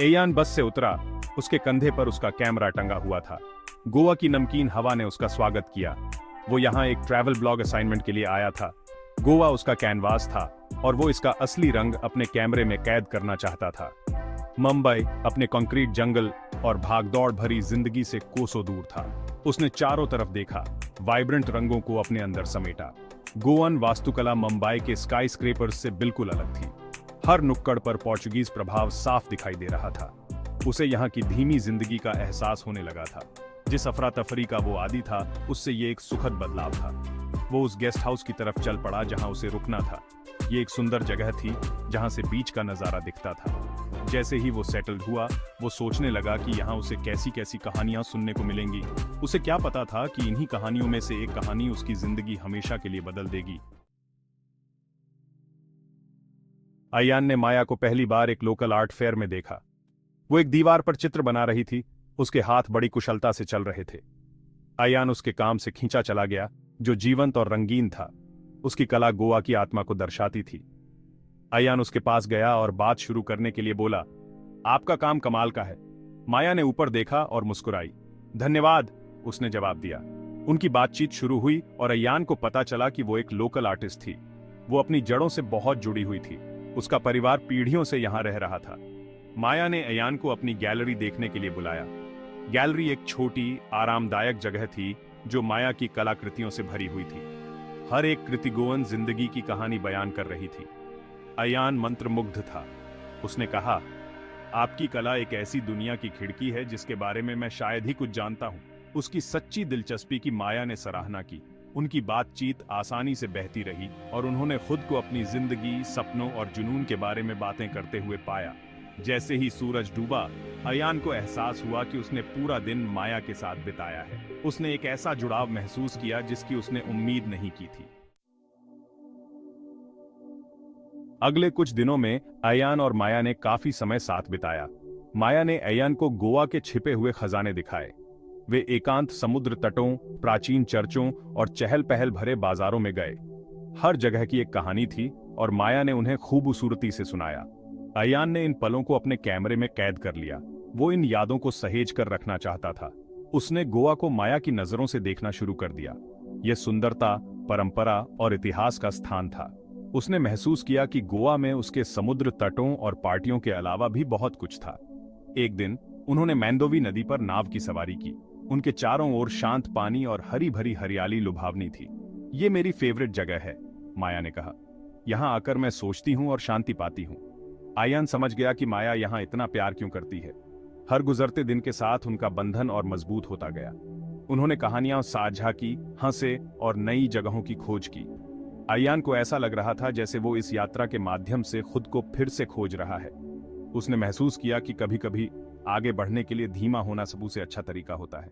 एयान बस से उतरा। उसके कंधे पर उसका कैमरा टंगा हुआ था। गोवा की नमकीन हवा ने उसका स्वागत किया। वो यहाँ एक ट्रैवल ब्लॉग असाइनमेंट के लिए आया था। गोवा उसका कैनवास था और वो इसका असली रंग अपने कैमरे में कैद करना चाहता था। मुंबई अपने कंक्रीट जंगल और भागदौड़ भरी जिंदगी से कोसों दूर था। उसने चारों तरफ देखा, वाइब्रेंट रंगों को अपने अंदर समेटा। गोवन वास्तुकला मुंबई के स्काई स्क्रेपर्स से बिल्कुल अलग थी। हर नुक्कड़ पर पोर्चुगीज प्रभाव साफ दिखाई दे रहा था। उसे यहाँ की धीमी जिंदगी का एहसास होने लगा था। जिस अफरा तफरी का वो आदी था, उससे ये एक सुखद बदलाव था। वो उस गेस्ट हाउस की तरफ चल पड़ा जहां उसे रुकना था। ये एक सुंदर जगह थी जहां से बीच का नजारा दिखता था। जैसे ही वो सेटल्ड हुआ, वो सोचने लगा कि यहाँ उसे कैसी कैसी कहानियां सुनने को मिलेंगी। उसे क्या पता था कि इन्हीं कहानियों में से एक कहानी उसकी जिंदगी हमेशा के लिए बदल देगी। अयान ने माया को पहली बार एक लोकल आर्ट फेयर में देखा। वो एक दीवार पर चित्र बना रही थी। उसके हाथ बड़ी कुशलता से चल रहे थे। अयान उसके काम से खींचा चला गया, जो जीवंत और रंगीन था। उसकी कला गोवा की आत्मा को दर्शाती थी। अयान उसके पास गया और बात शुरू करने के लिए बोला, आपका काम कमाल का है। माया ने ऊपर देखा और मुस्कुराई। धन्यवाद, उसने जवाब दिया। उनकी बातचीत शुरू हुई और अयान को पता चला कि वो एक लोकल आर्टिस्ट थी। वो अपनी जड़ों से बहुत जुड़ी हुई थी। उसका परिवार पीढ़ियों से यहां रह रहा था। माया ने अयान को अपनी गैलरी देखने के लिए बुलाया। गैलरी एक छोटी, आरामदायक जगह थी जो माया की कलाकृतियों से भरी हुई थी। हर एक कृति गोवन जिंदगी की कहानी बयान कर रही थी। अयान मंत्रमुग्ध था। उसने कहा, आपकी कला एक ऐसी दुनिया की खिड़की है जिसके बारे में मैं शायद ही कुछ जानता हूं। उसकी सच्ची दिलचस्पी की माया ने सराहना की। उनकी बातचीत आसानी से बहती रही और उन्होंने खुद को अपनी जिंदगी, सपनों और जुनून के बारे में बातें करते हुए पाया। जैसे ही सूरज डूबा, अयान को एहसास हुआ कि उसने पूरा दिन माया के साथ बिताया है। उसने एक ऐसा जुड़ाव महसूस किया जिसकी उसने उम्मीद नहीं की थी। अगले कुछ दिनों में अयान और माया ने काफी समय साथ बिताया। माया ने अयान को गोवा के छिपे हुए खजाने दिखाए। वे एकांत समुद्र तटों, प्राचीन चर्चों और चहल पहल भरे बाजारों में गए। हर जगह की एक कहानी थी और माया ने उन्हें खूबसूरती से सुनाया। अयान ने इन पलों को अपने कैमरे में कैद कर लिया। वो इन यादों को सहेज कर रखना चाहता था। उसने गोवा को माया की नजरों से देखना शुरू कर दिया। यह सुंदरता, परंपरा और इतिहास का स्थान था। उसने महसूस किया कि गोवा में उसके समुद्र तटों और पार्टियों के अलावा भी बहुत कुछ था। एक दिन उन्होंने मैंदोवी नदी पर नाव की सवारी की। उनके चारों ओर शांत पानी और हरी भरी हरियाली लुभावनी थी। ये मेरी फेवरेट जगह है, माया ने कहा। यहाँ आकर मैं सोचती हूँ और शांति पाती हूँ। अयान समझ गया कि माया यहाँ इतना प्यार क्यों करती है। हर गुजरते दिन के साथ उनका बंधन और मजबूत होता गया। उन्होंने कहानियां साझा की, हंसे और नई जगहों की खोज की। अयान को ऐसा लग रहा था जैसे वो इस यात्रा के माध्यम से खुद को फिर से खोज रहा है। उसने महसूस किया कि कभी-कभी आगे बढ़ने के लिए धीमा होना सबसे अच्छा तरीका होता है।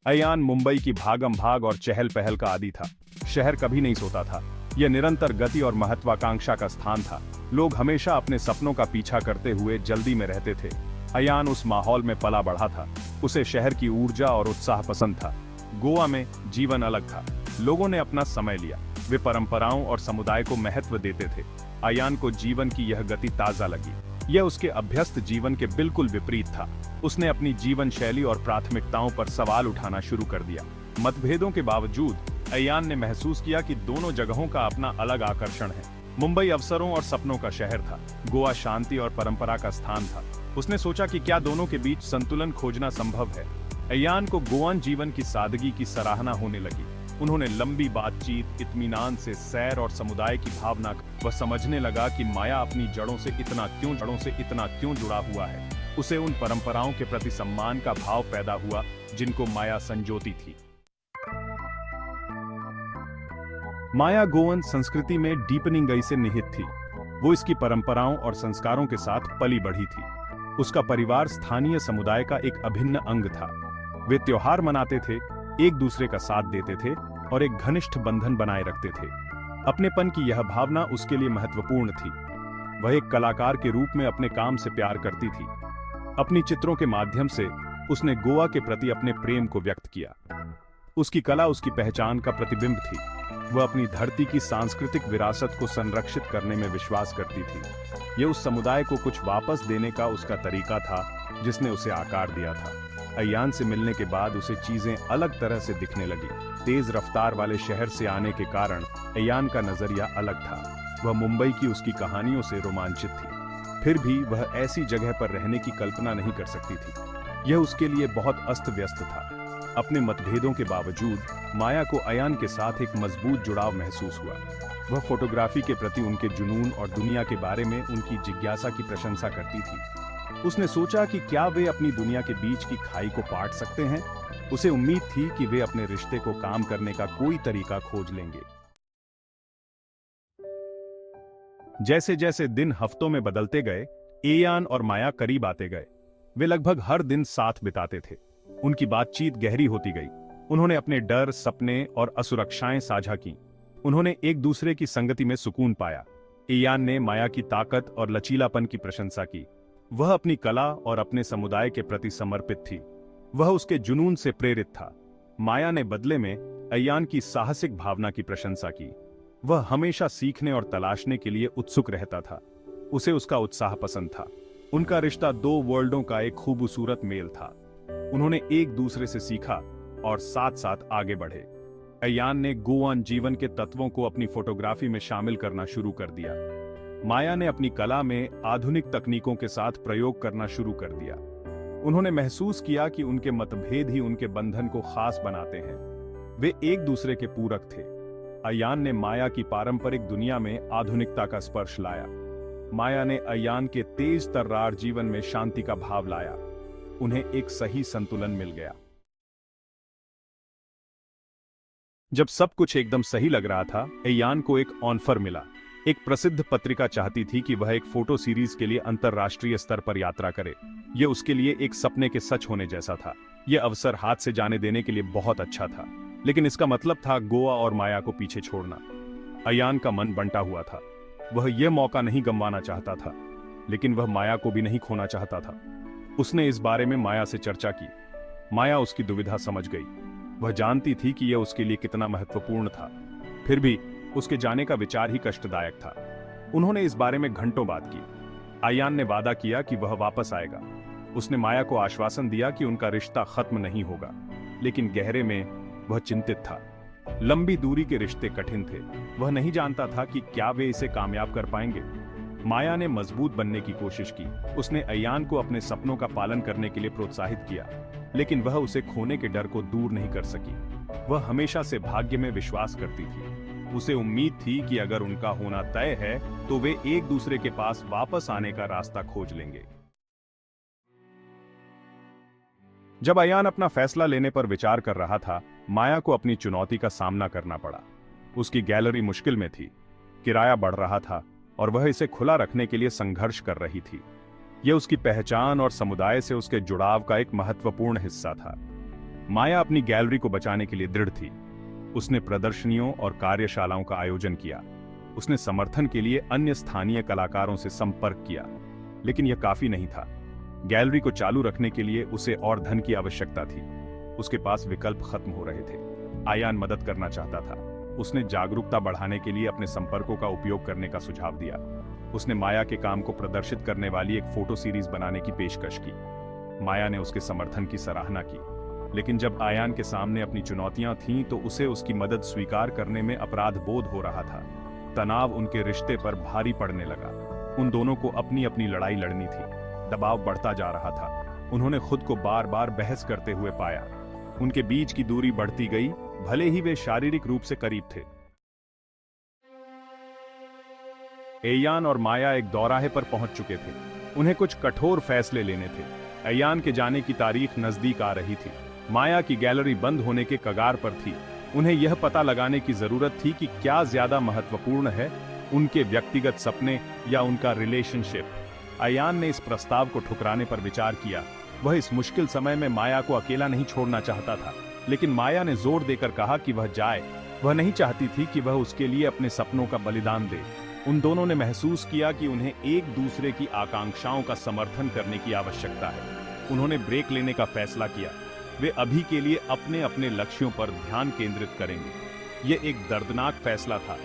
अयान मुंबई की भागम भाग और चहल पहल का आदी था। शहर कभी नहीं सोता था। यह निरंतर गति और महत्वाकांक्षा का स्थान था। लोग हमेशा अपने सपनों का पीछा करते हुए जल्दी में रहते थे। अयान उस माहौल में पला बढ़ा था। उसे शहर की ऊर्जा और उत्साह पसंद था। गोवा में जीवन अलग था। लोगों ने अपना समय लिया। वे परंपराओं और समुदाय को महत्व देते थे। अयान को जीवन की यह गति ताजा लगी। यह उसके अभ्यस्त जीवन के बिल्कुल विपरीत था। उसने अपनी जीवन शैली और प्राथमिकताओं पर सवाल उठाना शुरू कर दिया। मतभेदों के बावजूद अयान ने महसूस किया कि दोनों जगहों का अपना अलग आकर्षण है। मुंबई अवसरों और सपनों का शहर था। गोवा शांति और परंपरा का स्थान था। उसने सोचा कि क्या दोनों के बीच संतुलन खोजना संभव है। अयान को गोवान जीवन की सादगी की सराहना होने लगी। उन्होंने लंबी बातचीत, इत्मीनान से सैर और समुदाय की भावना। वह समझने लगा कि माया अपनी जड़ों से इतना क्यों जुड़ा हुआ है। उसे उन परंपराओं के प्रति सम्मान का भाव पैदा हुआ जिनको माया संजोती थी। माया गोवन संस्कृति में डीपनिंग गई से निहित थी। वो इसकी परंपराओं और संस्कारों के साथ पली बढ़ी थी। उसका परिवार स्थानीय समुदाय का एक अभिन्न अंग था। वे त्योहार मनाते थे, एक दूसरे का साथ देते थे और एक घनिष्ठ बंधन बनाए रखते थे। अपनेपन की यह भावना उसके लिए महत्वपूर्ण थी। वह एक कलाकार के रूप में अपने काम से प्यार करती थी। अपनी चित्रों के माध्यम से उसने गोवा के प्रति अपने प्रेम को व्यक्त किया। उसकी कला उसकी पहचान का प्रतिबिंब थी। वह अपनी धरती की सांस्कृतिक विरासत को संरक्षित करने में विश्वास करती थी। यह उस समुदाय को कुछ वापस देने का उसका तरीका था जिसने उसे आकार दिया था। अय्यान से मिलने के बाद उसे चीजें अलग तरह से दिखने लगी। तेज रफ्तार वाले शहर से आने के कारण अय्यान का नजरिया अलग था। वह मुंबई की उसकी कहानियों से रोमांचित थी। फिर भी वह ऐसी जगह पर रहने की कल्पना नहीं कर सकती थी। यह उसके लिए बहुत अस्त व्यस्त था। अपने मतभेदों के बावजूद माया को अय्यान के साथ एक मजबूत जुड़ाव महसूस हुआ। वह फोटोग्राफी के प्रति उनके जुनून और दुनिया के बारे में उनकी जिज्ञासा की प्रशंसा करती थी। उसने सोचा कि क्या वे अपनी दुनिया के बीच की खाई को पाट सकते हैं। उसे उम्मीद थी कि वे अपने रिश्ते को काम करने का कोई तरीका खोज लेंगे। जैसे जैसे दिन हफ्तों में बदलते गए, अय्यान और माया करीब आते गए। वे लगभग हर दिन साथ बिताते थे। उनकी बातचीत गहरी होती गई। उन्होंने अपने डर, सपने और असुरक्षाएं साझा की। उन्होंने एक दूसरे की संगति में सुकून पाया। अय्यान ने माया की ताकत और लचीलापन की प्रशंसा की। वह अपनी कला और अपने समुदाय के प्रति समर्पित थी। वह उसके जुनून से प्रेरित था। माया ने बदले में अय्यान की साहसिक भावना की प्रशंसा की। वह हमेशा सीखने और तलाशने के लिए उत्सुक रहता था। उसे उसका उत्साह पसंद था। उनका रिश्ता दो वर्ल्डों का एक खूबसूरत मेल था। उन्होंने एक दूसरे से सीखा और साथ साथ आगे बढ़े। अय्यान ने गोवान जीवन के तत्वों को अपनी फोटोग्राफी में शामिल करना शुरू कर दिया। माया ने अपनी कला में आधुनिक तकनीकों के साथ प्रयोग करना शुरू कर दिया। उन्होंने महसूस किया कि उनके मतभेद ही उनके बंधन को खास बनाते हैं। वे एक दूसरे के पूरक थे। अय्यान ने माया की पारंपरिक दुनिया में आधुनिकता का स्पर्श लाया। माया ने अय्यान के तेज तर्रार जीवन में शांति का भाव लाया। उन्हें एक सही संतुलन मिल गया। जब सब कुछ एकदम सही लग रहा था, अय्यान को एक ऑफर मिला। एक प्रसिद्ध पत्रिका चाहती थी कि वह एक फोटो सीरीज के लिए अंतर्राष्ट्रीय स्तर पर यात्रा करे। यह उसके लिए एक सपने के सच होने जैसा था। यह अवसर हाथ से जाने देने के लिए बहुत अच्छा था, लेकिन इसका मतलब था गोवा और माया को पीछे छोड़ना। अय्यान का मन बंटा हुआ था। वह यह मौका नहीं गंवाना चाहता था, लेकिन वह माया को भी नहीं खोना चाहता था। उसने इस बारे में माया से चर्चा की। माया उसकी दुविधा समझ गई। वह जानती थी कि यह उसके लिए कितना महत्वपूर्ण था। फिर भी उसके जाने का विचार ही कष्टदायक था। उन्होंने इस बारे में घंटों बात की। अय्यान ने वादा किया कि वह वापस आएगा। उसने माया को आश्वासन दिया कि उनका रिश्ता खत्म नहीं होगा, लेकिन गहरे में वह चिंतित था। लंबी दूरी के रिश्ते कठिन थे। वह नहीं जानता था कि क्या वे इसे कामयाब कर पाएंगे। माया ने मजबूत बनने की कोशिश की। उसने अय्यान को अपने सपनों का पालन करने के लिए प्रोत्साहित किया, लेकिन वह उसे खोने के डर को दूर नहीं कर सकी। वह हमेशा से भाग्य में विश्वास करती थी। उसे उम्मीद थी कि अगर उनका होना तय है तो वे एक दूसरे के पास वापस आने का रास्ता खोज लेंगे। जब अय्यान अपना फैसला लेने पर विचार कर रहा था, माया को अपनी चुनौती का सामना करना पड़ा। उसकी गैलरी मुश्किल में थी। किराया बढ़ रहा था और वह इसे खुला रखने के लिए संघर्ष कर रही थी। यह उसकी पहचान और समुदाय से उसके जुड़ाव का एक महत्वपूर्ण हिस्सा था। माया अपनी गैलरी को बचाने के लिए दृढ़ थी। उसने प्रदर्शनियों और कार्यशालाओं का आयोजन किया। उसने समर्थन के लिए अन्य स्थानीय कलाकारों से संपर्क किया, लेकिन यह काफी नहीं था। गैलरी को चालू रखने के लिए उसे और धन की आवश्यकता थी। उसके पास विकल्प खत्म हो रहे थे। अय्यान मदद करना चाहता था। उसने जागरूकता बढ़ाने के लिए अपने संपर्कों का उपयोग करने का सुझाव दिया। उसने माया के काम को प्रदर्शित करने वाली एक फोटो सीरीज बनाने की पेशकश की। माया ने उसके समर्थन की सराहना की, लेकिन जब अय्यान के सामने अपनी चुनौतियां थीं तो उसे उसकी मदद स्वीकार करने में अपराध बोध हो रहा था। तनाव उनके रिश्ते पर भारी पड़ने लगा। उन दोनों को अपनी अपनी लड़ाई लड़नी थी। दबाव बढ़ता जा रहा था। उन्होंने खुद को बार बार बहस करते हुए पाया। उनके बीच की दूरी बढ़ती गई, भले ही वे शारीरिक रूप से करीब थे। अय्यान और माया एक दौराहे पर पहुंच चुके थे। उन्हें कुछ कठोर फैसले लेने थे। अय्यान के जाने की तारीख नजदीक आ रही थी। माया की गैलरी बंद होने के कगार पर थी। उन्हें यह पता लगाने की जरूरत थी कि क्या ज्यादा महत्वपूर्ण है, उनके व्यक्तिगत सपने या उनका रिलेशनशिप। अय्यान ने इस प्रस्ताव को ठुकराने पर विचार किया। वह इस मुश्किल समय में माया को अकेला नहीं छोड़ना चाहता था, लेकिन माया ने जोर देकर कहा कि वह जाए। वह नहीं चाहती थी कि वह उसके लिए अपने सपनों का बलिदान दे। उन दोनों ने महसूस किया कि उन्हें एक दूसरे की आकांक्षाओं का समर्थन करने की आवश्यकता है। उन्होंने ब्रेक लेने का फैसला किया। वे अभी के लिए अपने अपने लक्ष्यों पर ध्यान केंद्रित करेंगे। यह एक दर्दनाक फैसला था,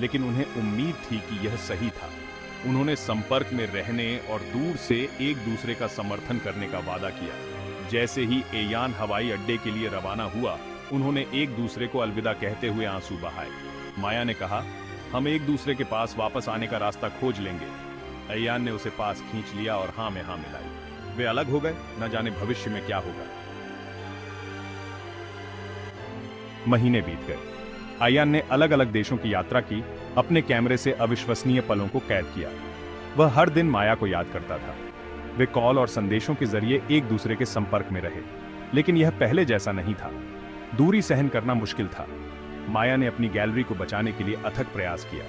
लेकिन उन्हें उम्मीद थी कि यह सही था। उन्होंने संपर्क में रहने और दूर से एक दूसरे का समर्थन करने का वादा किया। जैसे ही एयान हवाई अड्डे के लिए रवाना हुआ, उन्होंने एक दूसरे को अलविदा कहते हुए आंसू बहाए। माया ने कहा, हम एक दूसरे के पास वापस आने का रास्ता खोज लेंगे। एयान ने उसे पास खींच लिया और हाँ में हाँ मिलाई। वे अलग हो गए, न जाने भविष्य में क्या होगा। महीने बीत गए। अयान ने अलग अलग देशों की यात्रा की, अपने कैमरे से अविश्वसनीय पलों को कैद किया। वह हर दिन माया को याद करता था। वे कॉल और संदेशों के जरिए एक दूसरे के संपर्क में रहे, लेकिन यह पहले जैसा नहीं था। दूरी सहन करना मुश्किल था। माया ने अपनी गैलरी को बचाने के लिए अथक प्रयास किया।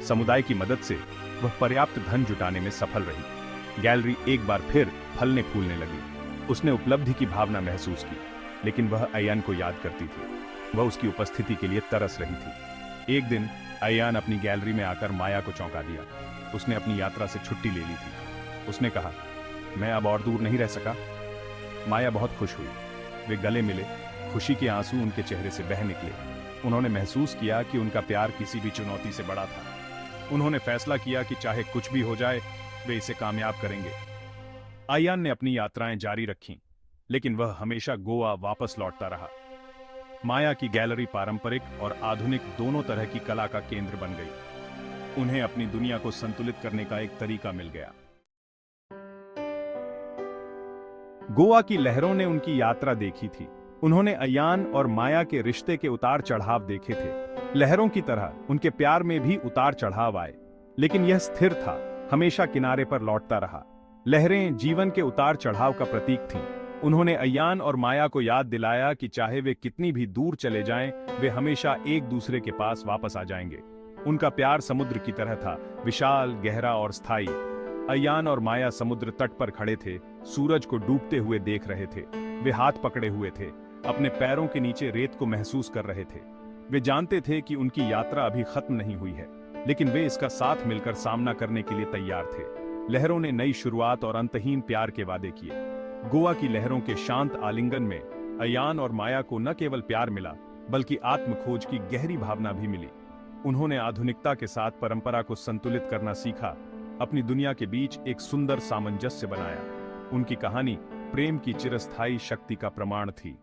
समुदाय की मदद से वह पर्याप्त धन जुटाने में सफल रही। गैलरी एक बार फिर फलने फूलने लगी। उसने उपलब्धि की भावना महसूस की, लेकिन वह अयान को याद करती थी। वह उसकी उपस्थिति के लिए तरस रही थी। एक दिन अयान अपनी गैलरी में आकर माया को चौंका दिया। उसने अपनी यात्रा से छुट्टी ले ली थी। उसने कहा, मैं अब और दूर नहीं रह सका। माया बहुत खुश हुई। वे गले मिले। खुशी के आंसू उनके चेहरे से बह निकले। उन्होंने महसूस किया कि उनका प्यार किसी भी चुनौती से बड़ा था। उन्होंने फैसला किया कि चाहे कुछ भी हो जाए, वे इसे कामयाब करेंगे। अयान ने अपनी यात्राएं जारी रखीं, लेकिन वह हमेशा गोवा वापस लौटता रहा। माया की गैलरी पारंपरिक और आधुनिक दोनों तरह की कला का केंद्र बन गई। उन्हें अपनी दुनिया को संतुलित करने का एक तरीका मिल गया। गोवा की लहरों ने उनकी यात्रा देखी थी। उन्होंने अयान और माया के रिश्ते के उतार चढ़ाव देखे थे। लहरों की तरह उनके प्यार में भी उतार चढ़ाव आए, लेकिन यह स्थिर था, हमेशा किनारे पर लौटता रहा। लहरें जीवन के उतार चढ़ाव का प्रतीक थीं। उन्होंने अयान और माया को याद दिलाया कि चाहे वे कितनी भी दूर चले जाएं, वे हमेशा एक दूसरे के पास वापस आ जाएंगे। उनका प्यार समुद्र की तरह था, विशाल, गहरा और स्थायी। अयान और माया समुद्र तट पर खड़े थे, सूरज को डूबते हुए देख रहे थे। वे हाथ पकड़े हुए थे, अपने पैरों के नीचे रेत को महसूस कर रहे थे। वे जानते थे कि उनकी यात्रा अभी खत्म नहीं हुई है, लेकिन वे इसका साथ मिलकर सामना करने के लिए तैयार थे। लहरों ने नई शुरुआत और अंतहीन प्यार के वादे किए। गोवा की लहरों के शांत आलिंगन में अयान और माया को न केवल प्यार मिला, बल्कि आत्मखोज की गहरी भावना भी मिली। उन्होंने आधुनिकता के साथ परंपरा को संतुलित करना सीखा, अपनी दुनिया के बीच एक सुंदर सामंजस्य बनाया। उनकी कहानी प्रेम की चिरस्थायी शक्ति का प्रमाण थी।